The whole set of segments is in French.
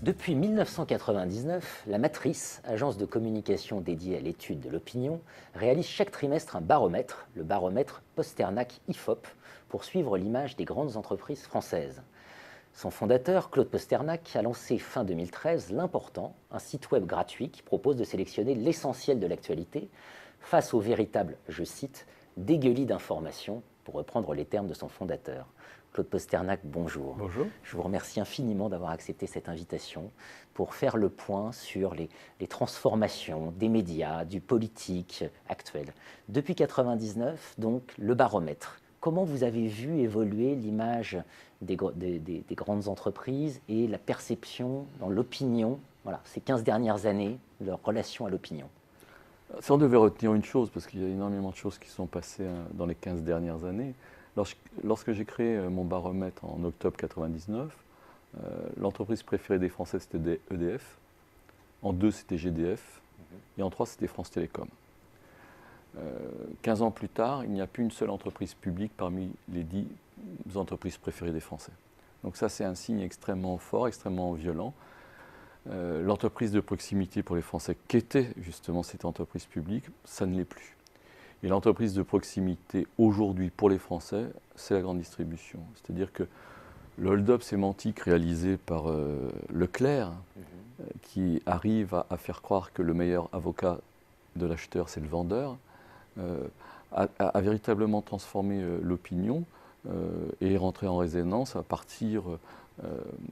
Depuis 1999, la Matrice, agence de communication dédiée à l'étude de l'opinion, réalise chaque trimestre un baromètre, le baromètre Posternak-IFOP, pour suivre l'image des grandes entreprises françaises. Son fondateur, Claude Posternak, a lancé fin 2013 l'Important, un site web gratuit qui propose de sélectionner l'essentiel de l'actualité face au véritable, je cite, dégueulis d'informations, pour reprendre les termes de son fondateur. Claude Posternak, bonjour. Bonjour. Je vous remercie infiniment d'avoir accepté cette invitation pour faire le point sur les transformations des médias, du politique actuel. Depuis 1999, donc, le baromètre. Comment vous avez vu évoluer l'image des grandes entreprises et la perception dans l'opinion, voilà, ces 15 dernières années, leur relation à l'opinion? Si on devait retenir une chose, parce qu'il y a énormément de choses qui sont passées dans les 15 dernières années, lorsque j'ai créé mon baromètre en octobre 1999, l'entreprise préférée des Français c'était EDF, en 2 c'était GDF, et en 3 c'était France Télécom. 15 ans plus tard, il n'y a plus une seule entreprise publique parmi les 10 entreprises préférées des Français. Donc ça c'est un signe extrêmement fort, extrêmement violent. L'entreprise de proximité pour les Français, qu'était justement cette entreprise publique, ça ne l'est plus. Et l'entreprise de proximité aujourd'hui pour les Français, c'est la grande distribution. C'est-à-dire que le hold-up sémantique réalisé par Leclerc, qui arrive à faire croire que le meilleur avocat de l'acheteur, c'est le vendeur, a véritablement transformé l'opinion et est rentré en résonance à partir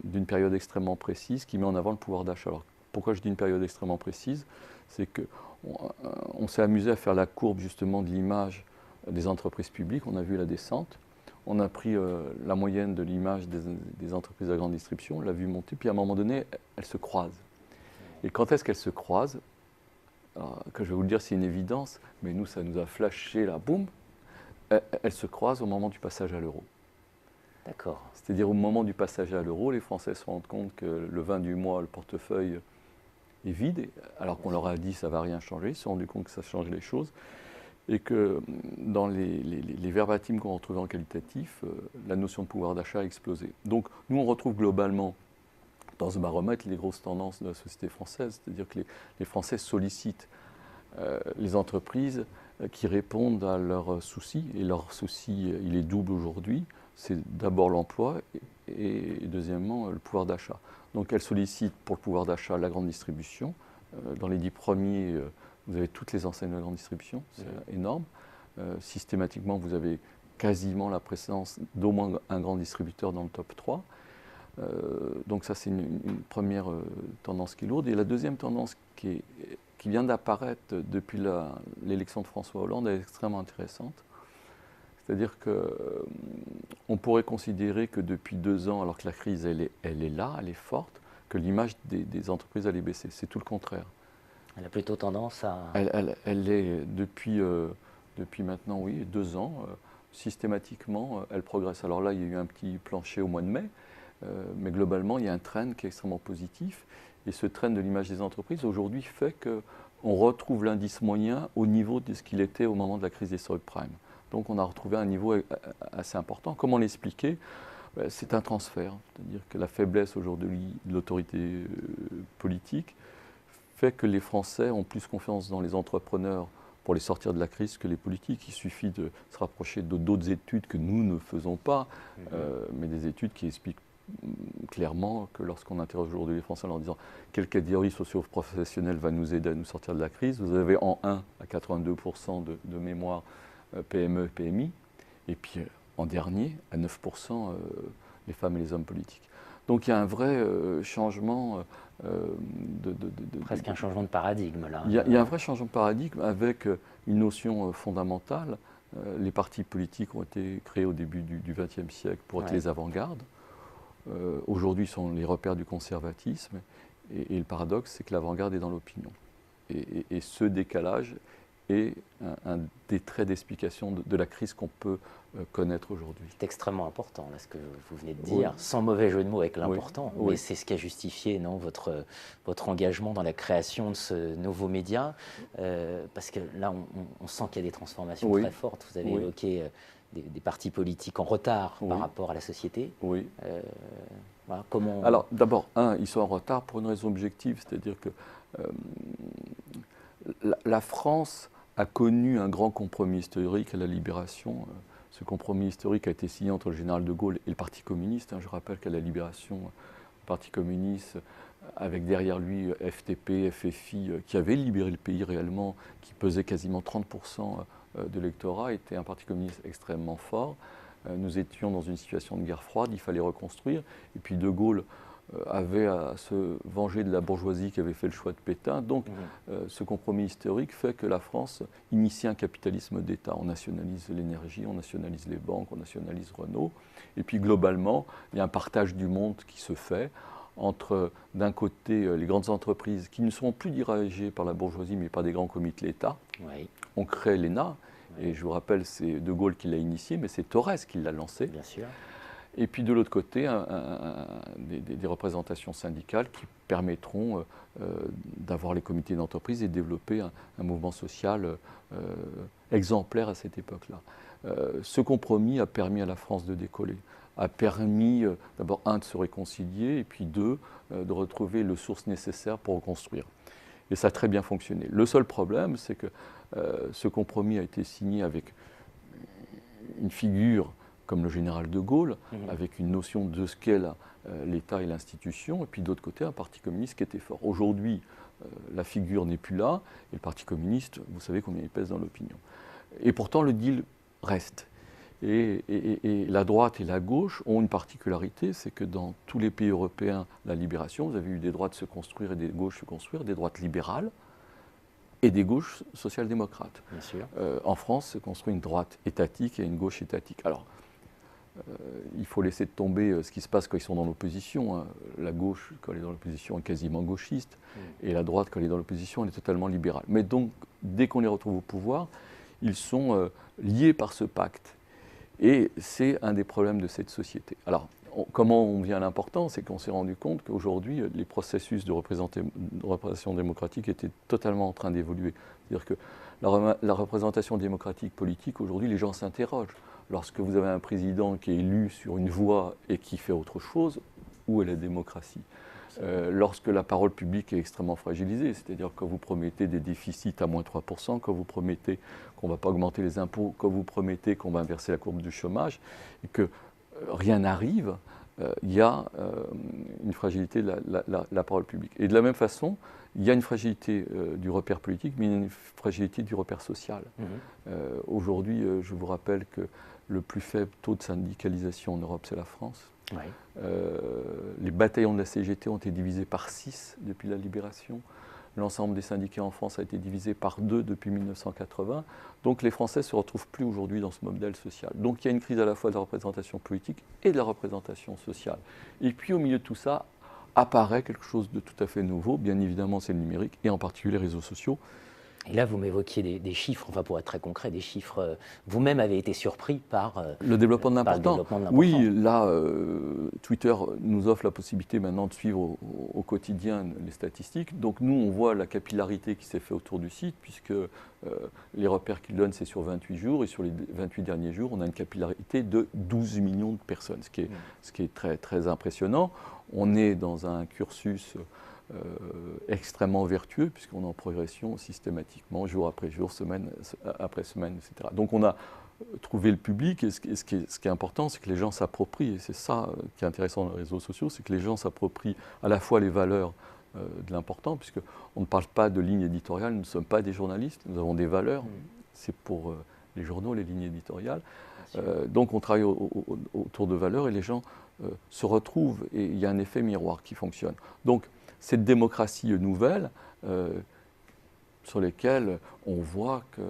d'une période extrêmement précise qui met en avant le pouvoir d'achat. Alors, pourquoi je dis une période extrêmement précise? C'est qu'on s'est amusé à faire la courbe justement de l'image des entreprises publiques. On a vu la descente. On a pris la moyenne de l'image des entreprises à grande distribution, on l'a vu monter, puis à un moment donné, elles se croisent. Et quand est-ce qu'elles se croisent? Que je vais vous le dire, c'est une évidence, mais nous, ça nous a flashé là, boum. Elles se croisent au moment du passage à l'euro. D'accord. C'est-à-dire au moment du passage à l'euro, les Français se rendent compte que le 20 du mois, le portefeuille est vide, alors qu'on leur a dit que ça ne va rien changer. Ils se sont rendus compte que ça change les choses. Et que dans les verbatims qu'on retrouvait en qualitatif, la notion de pouvoir d'achat a explosé. Donc nous, on retrouve globalement dans ce baromètre les grosses tendances de la société française. C'est-à-dire que les Français sollicitent les entreprises qui répondent à leurs soucis. Et leur souci, il est double aujourd'hui. C'est d'abord l'emploi et deuxièmement le pouvoir d'achat. Donc elles sollicitent pour le pouvoir d'achat la grande distribution. Dans les 10 premiers, vous avez toutes les enseignes de la grande distribution, c'est énorme. Systématiquement, vous avez quasiment la présence d'au moins un grand distributeur dans le top 3. Donc ça, c'est une première tendance qui est lourde. Et la deuxième tendance qui vient d'apparaître depuis l'élection de François Hollande est extrêmement intéressante. C'est-à-dire qu'on pourrait considérer que depuis 2 ans, alors que la crise elle est là, elle est forte, que l'image des entreprises allait baisser. C'est tout le contraire. Elle a plutôt tendance à... Elle est depuis maintenant, oui, 2 ans, systématiquement, elle progresse. Alors là, il y a eu un petit plancher au mois de mai, mais globalement, il y a un trend qui est extrêmement positif. Et ce trend de l'image des entreprises, aujourd'hui, fait qu'on retrouve l'indice moyen au niveau de ce qu'il était au moment de la crise des subprimes. Donc on a retrouvé un niveau assez important. Comment l'expliquer? C'est un transfert. C'est-à-dire que la faiblesse aujourd'hui de l'autorité politique fait que les Français ont plus confiance dans les entrepreneurs pour les sortir de la crise que les politiques. Il suffit de se rapprocher d'autres études que nous ne faisons pas, mais des études qui expliquent clairement que lorsqu'on interroge aujourd'hui les Français en leur disant quelle catégorie socio-professionnelle va nous aider à nous sortir de la crise, vous avez en 1 à 82% de mémoire PME, PMI, et puis en dernier, à 9%, les femmes et les hommes politiques. Donc il y a un vrai changement Presque un changement de paradigme, là. Il y a un vrai changement de paradigme avec une notion fondamentale. Les partis politiques ont été créés au début du XXe siècle pour être les avant-gardes. Aujourd'hui, sont les repères du conservatisme. Et le paradoxe, c'est que l'avant-garde est dans l'opinion. Et ce décalage est un des traits d'explication de la crise qu'on peut connaître aujourd'hui. C'est extrêmement important, là, ce que vous venez de dire, sans mauvais jeu de mots avec l'important, mais c'est ce qui a justifié votre engagement dans la création de ce nouveau média, parce que là, on sent qu'il y a des transformations très fortes. Vous avez évoqué des partis politiques en retard Oui. par rapport à la société. Oui. Voilà, comment... Alors d'abord, ils sont en retard pour une raison objective, c'est-à-dire que la France a connu un grand compromis historique à la Libération. Ce compromis historique a été signé entre le général de Gaulle et le Parti communiste. Je rappelle qu'à la Libération, le Parti communiste, avec derrière lui FTP, FFI, qui avait libéré le pays réellement, qui pesait quasiment 30% de l'électorat, était un Parti communiste extrêmement fort. Nous étions dans une situation de guerre froide, il fallait reconstruire. Et puis de Gaulle avait à se venger de la bourgeoisie qui avait fait le choix de Pétain. Donc ce compromis historique fait que la France initie un capitalisme d'État. On nationalise l'énergie, on nationalise les banques, on nationalise Renault. Et puis globalement, il y a un partage du monde qui se fait entre, d'un côté, les grandes entreprises qui ne sont plus dirigées par la bourgeoisie mais par des grands comités de l'État. Oui. On crée l'ENA. Et je vous rappelle, c'est De Gaulle qui l'a initié, mais c'est Torres qui l'a lancé. Bien sûr. Et puis de l'autre côté, des représentations syndicales qui permettront d'avoir les comités d'entreprise et de développer un mouvement social exemplaire à cette époque-là. Ce compromis a permis à la France de décoller, a permis d'abord, de se réconcilier, et puis deux, de retrouver les sources nécessaires pour reconstruire. Et ça a très bien fonctionné. Le seul problème, c'est que ce compromis a été signé avec une figure comme le général de Gaulle, avec une notion de ce qu'est l'État et l'institution, et puis d'autre côté, un parti communiste qui était fort. Aujourd'hui, la figure n'est plus là, et le parti communiste, vous savez combien il pèse dans l'opinion. Et pourtant, le deal reste. Et la droite et la gauche ont une particularité, c'est que dans tous les pays européens, la libération, vous avez eu des droites se construire et des gauches se construire, des droites libérales et des gauches social-démocrates. Bien sûr. En France, se construit une droite étatique et une gauche étatique. Alors, il faut laisser tomber ce qui se passe quand ils sont dans l'opposition. La gauche, quand elle est dans l'opposition, est quasiment gauchiste, et la droite, quand elle est dans l'opposition, elle est totalement libérale. Mais donc, dès qu'on les retrouve au pouvoir, ils sont liés par ce pacte. Et c'est un des problèmes de cette société. Alors, comment on vient à l'important, c'est qu'on s'est rendu compte qu'aujourd'hui, les processus de représentation démocratique étaient totalement en train d'évoluer. C'est-à-dire que la représentation démocratique politique, aujourd'hui, les gens s'interrogent. Lorsque vous avez un président qui est élu sur une voie et qui fait autre chose, où est la démocratie ? Lorsque la parole publique est extrêmement fragilisée, c'est-à-dire quand vous promettez des déficits à moins 3%, quand vous promettez qu'on ne va pas augmenter les impôts, quand vous promettez qu'on va inverser la courbe du chômage, et que rien n'arrive, il y a une fragilité de la parole publique. Et de la même façon, il y a une fragilité du repère politique, mais il y a une fragilité du repère social. Aujourd'hui, je vous rappelle que le plus faible taux de syndicalisation en Europe, c'est la France. Oui. Les bataillons de la CGT ont été divisés par 6 depuis la libération. L'ensemble des syndiqués en France a été divisé par 2 depuis 1980. Donc les Français ne se retrouvent plus aujourd'hui dans ce modèle social. Donc il y a une crise à la fois de la représentation politique et de la représentation sociale. Et puis au milieu de tout ça, apparaît quelque chose de tout à fait nouveau. Bien évidemment, c'est le numérique, et en particulier les réseaux sociaux. Et là, vous m'évoquiez des chiffres, enfin pour être très concret, des chiffres. Vous-même avez été surpris par le développement de l'important. Oui, là, Twitter nous offre la possibilité maintenant de suivre au quotidien les statistiques. Donc nous, on voit la capillarité qui s'est faite autour du site, puisque les repères qu'il donne, c'est sur 28 jours, et sur les 28 derniers jours, on a une capillarité de 12 millions de personnes, ce qui est très, très impressionnant. On est dans un cursus extrêmement vertueux, puisqu'on est en progression systématiquement, jour après jour, semaine après semaine, etc. Donc on a trouvé le public, et ce qui est important, c'est que les gens s'approprient, et c'est ça qui est intéressant dans les réseaux sociaux, c'est que les gens s'approprient à la fois les valeurs de l'important, puisqu'on ne parle pas de ligne éditoriale, nous ne sommes pas des journalistes, nous avons des valeurs, c'est pour les journaux, les lignes éditoriales. Donc on travaille autour de valeurs, et les gens se retrouvent, et il y a un effet miroir qui fonctionne. Donc cette démocratie nouvelle, sur lesquelles on voit que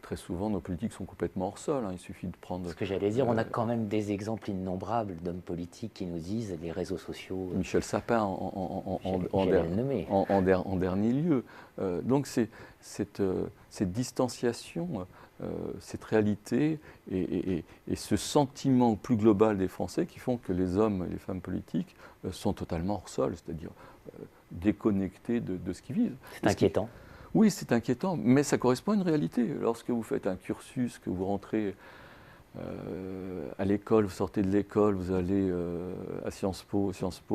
très souvent nos politiques sont complètement hors sol. Il suffit de prendre... Ce que j'allais dire, on a quand même des exemples innombrables d'hommes politiques qui nous disent les réseaux sociaux... Michel Sapin en dernier lieu. Donc cette distanciation, cette réalité et ce sentiment plus global des Français qui font que les hommes et les femmes politiques sont totalement hors sol, c'est-à-dire déconnectés de ce qu'ils vivent. C'est inquiétant. Oui, c'est inquiétant, mais ça correspond à une réalité. Lorsque vous faites un cursus, que vous rentrez à l'école, vous sortez de l'école, vous allez à Sciences Po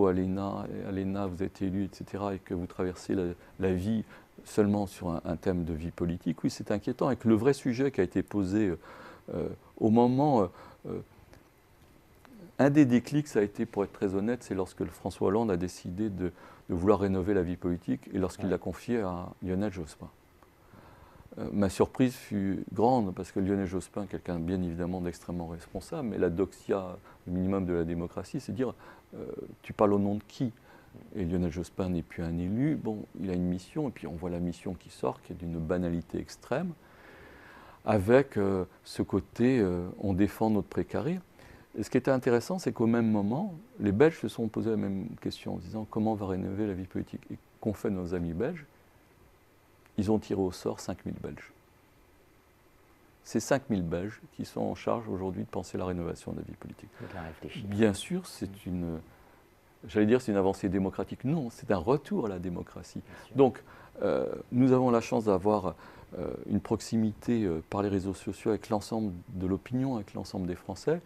à l'ENA, et à l'ENA vous êtes élu, etc., et que vous traversez la vie seulement sur un thème de vie politique, oui, c'est inquiétant. Et que le vrai sujet qui a été posé au moment... un des déclics, ça a été, pour être très honnête, c'est lorsque François Hollande a décidé de vouloir rénover la vie politique et lorsqu'il l'a confié à Lionel Jospin. Ma surprise fut grande parce que Lionel Jospin, quelqu'un bien évidemment d'extrêmement responsable, mais la doxia, le minimum de la démocratie, c'est dire tu parles au nom de qui? Et Lionel Jospin n'est plus un élu, bon, il a une mission, et puis on voit la mission qui sort, qui est d'une banalité extrême, avec ce côté on défend notre précaré. Et ce qui était intéressant, c'est qu'au même moment, les Belges se sont posé la même question en disant comment on va rénover la vie politique. Et qu'ont fait nos amis belges? Ils ont tiré au sort 5000 Belges. C'est 5000 Belges qui sont en charge aujourd'hui de penser la rénovation de la vie politique. Bien sûr, c'est une avancée démocratique. Non, c'est un retour à la démocratie. Donc, nous avons la chance d'avoir une proximité par les réseaux sociaux avec l'ensemble de l'opinion, avec l'ensemble des Français.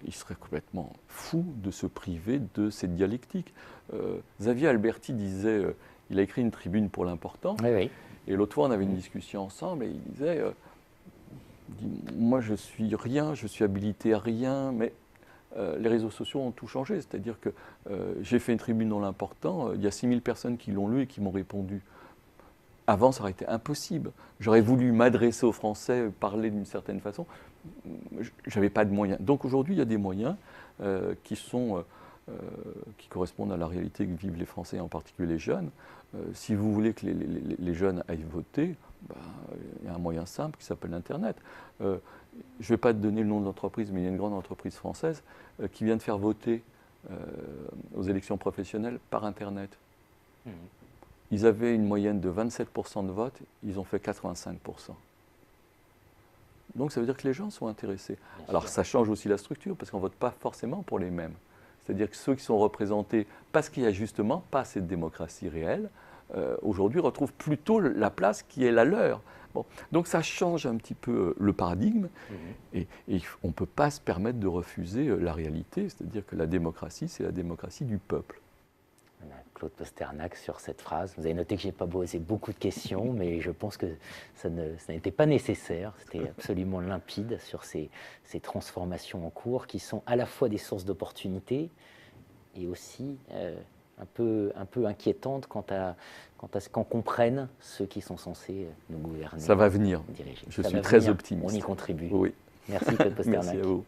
Il serait complètement fou de se priver de cette dialectique. Xavier Alberti disait, il a écrit une tribune pour l'important, et l'autre fois on avait une discussion ensemble, et il disait, moi je suis rien, je suis habilité à rien, mais les réseaux sociaux ont tout changé, c'est-à-dire que j'ai fait une tribune dans l'important, il y a 6000 personnes qui l'ont lu et qui m'ont répondu. Avant, ça aurait été impossible. J'aurais voulu m'adresser aux Français, parler d'une certaine façon. Je n'avais pas de moyens. Donc aujourd'hui, il y a des moyens qui correspondent à la réalité que vivent les Français, en particulier les jeunes. Si vous voulez que les jeunes aillent voter, il y a un moyen simple qui s'appelle Internet. Je ne vais pas te donner le nom de l'entreprise, mais il y a une grande entreprise française qui vient de faire voter aux élections professionnelles par Internet. Ils avaient une moyenne de 27% de vote, ils ont fait 85%. Donc ça veut dire que les gens sont intéressés. Alors ça change aussi la structure, parce qu'on ne vote pas forcément pour les mêmes. C'est-à-dire que ceux qui sont représentés, parce qu'il n'y a justement pas cette démocratie réelle, aujourd'hui retrouvent plutôt la place qui est la leur. Bon. Donc ça change un petit peu le paradigme, et on ne peut pas se permettre de refuser la réalité, c'est-à-dire que la démocratie, c'est la démocratie du peuple. Claude Posternac sur cette phrase. Vous avez noté que je n'ai pas posé beaucoup de questions, mais je pense que ça n'était pas nécessaire. C'était absolument limpide sur ces transformations en cours qui sont à la fois des sources d'opportunités et aussi un peu inquiétantes quant à ce qu'en comprennent ceux qui sont censés nous gouverner. Ça va venir. Diriger. Je suis très optimiste. On y contribue. Oui. Merci Claude Posternac. Merci à vous.